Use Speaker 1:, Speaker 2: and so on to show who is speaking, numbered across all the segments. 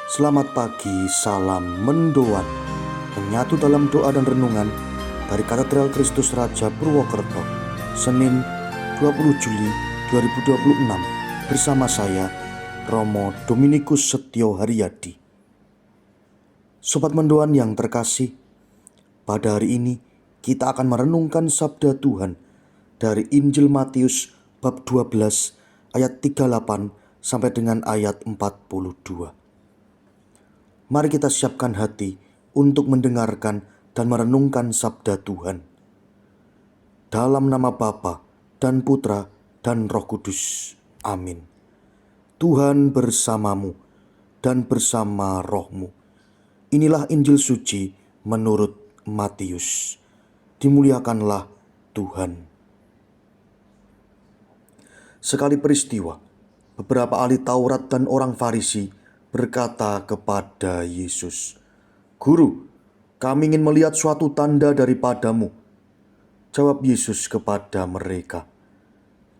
Speaker 1: Selamat pagi, salam mendoan. Menyatu dalam doa dan renungan dari Katedral Kristus Raja Purwokerto, Senin 20 Juli 2026 bersama saya, Romo Dominikus Setio Haryadi. Sobat mendoan yang terkasih, pada hari ini kita akan merenungkan sabda Tuhan dari Injil Matius bab 12 ayat 38 sampai dengan ayat 42. Mari kita siapkan hati untuk mendengarkan dan merenungkan sabda Tuhan. Dalam nama Bapa dan Putra dan Roh Kudus. Amin. Tuhan bersamamu dan bersama rohmu. Inilah Injil suci menurut Matius. Dimuliakanlah Tuhan. Sekali peristiwa, beberapa ahli Taurat dan orang Farisi berkata kepada Yesus, "Guru, kami ingin melihat suatu tanda daripadamu." Jawab Yesus kepada mereka,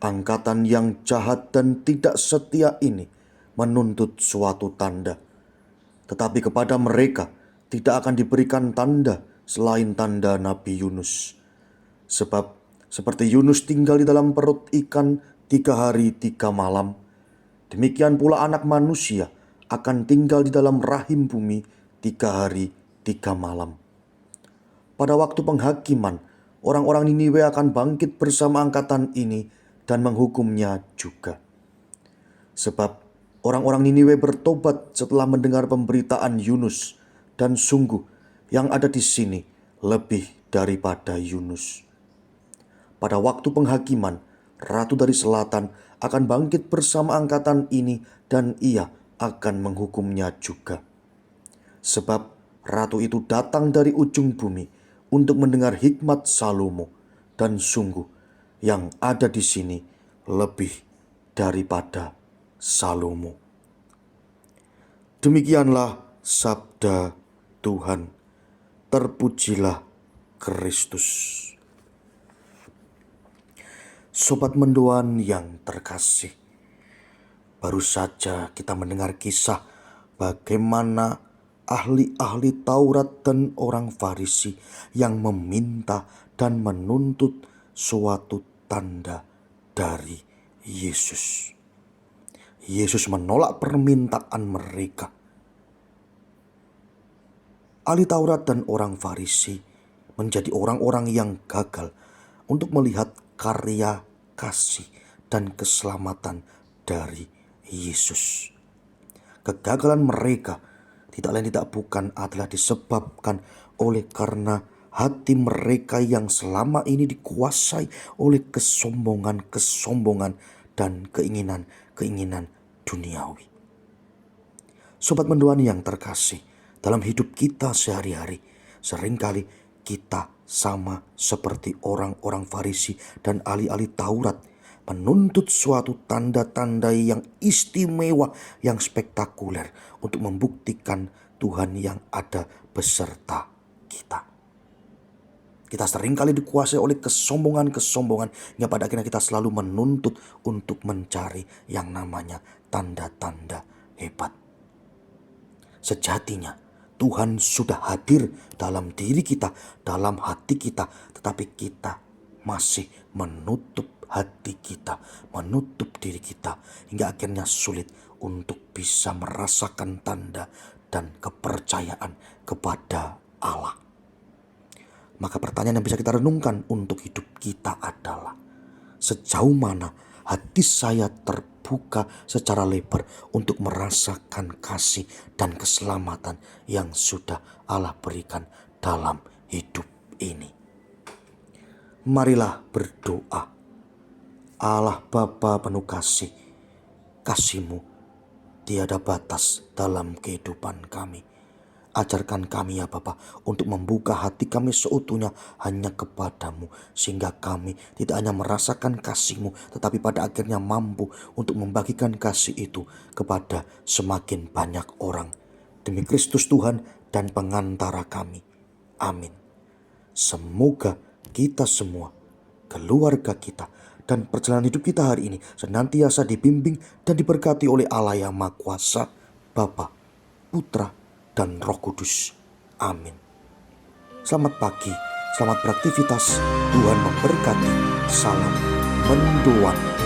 Speaker 1: "Angkatan yang jahat dan tidak setia ini menuntut suatu tanda. Tetapi kepada mereka tidak akan diberikan tanda selain tanda Nabi Yunus. Sebab seperti Yunus tinggal di dalam perut ikan 3 hari 3 malam, demikian pula Anak Manusia akan tinggal di dalam rahim bumi 3 hari 3 malam. Pada waktu penghakiman, orang-orang Niniwe akan bangkit bersama angkatan ini dan menghukumnya juga. Sebab orang-orang Niniwe bertobat setelah mendengar pemberitaan Yunus, dan sungguh yang ada di sini lebih daripada Yunus. Pada waktu penghakiman, Ratu dari Selatan akan bangkit bersama angkatan ini dan ia akan menghukumnya juga. Sebab ratu itu datang dari ujung bumi untuk mendengar hikmat Salomo, dan sungguh yang ada di sini lebih daripada Salomo." Demikianlah sabda Tuhan. Terpujilah Kristus. Sobat mendoan yang terkasih, baru saja kita mendengar kisah bagaimana ahli-ahli Taurat dan orang Farisi yang meminta dan menuntut suatu tanda dari Yesus. Yesus menolak permintaan mereka. Ahli Taurat dan orang Farisi menjadi orang-orang yang gagal untuk melihat karya kasih dan keselamatan dari Yesus. Kegagalan mereka tidak lain tidak bukan adalah disebabkan oleh karena hati mereka yang selama ini dikuasai oleh kesombongan dan keinginan duniawi. Sobat mendoan yang terkasih, dalam hidup kita sehari-hari seringkali kita sama seperti orang-orang Farisi dan ahli-ahli Taurat, menuntut suatu tanda-tanda yang istimewa, yang spektakuler untuk membuktikan Tuhan yang ada beserta kita. Kita seringkali dikuasai oleh kesombongan yang pada akhirnya kita selalu menuntut untuk mencari yang namanya tanda-tanda hebat. Sejatinya Tuhan sudah hadir dalam diri kita, dalam hati kita, tetapi kita masih menutup hati kita, menutup diri kita, hingga akhirnya sulit untuk bisa merasakan tanda dan kepercayaan kepada Allah. Maka pertanyaan yang bisa kita renungkan untuk hidup kita adalah, sejauh mana hati saya terbuka secara lebar untuk merasakan kasih dan keselamatan yang sudah Allah berikan dalam hidup ini. Marilah berdoa. Allah Bapa penuh kasih, kasih-Mu tiada batas dalam kehidupan kami. Ajarkan kami ya Bapa untuk membuka hati kami seutuhnya hanya kepadamu, sehingga kami tidak hanya merasakan kasih-Mu, tetapi pada akhirnya mampu untuk membagikan kasih itu kepada semakin banyak orang. Demi Kristus Tuhan dan pengantara kami. Amin. Semoga kita semua, keluarga kita, dan perjalanan hidup kita hari ini senantiasa dibimbing dan diberkati oleh Allah yang Maha Kuasa, Bapa Putra, dan Roh Kudus. Amin. Selamat pagi, selamat beraktivitas. Tuhan memberkati. Salam mendoan.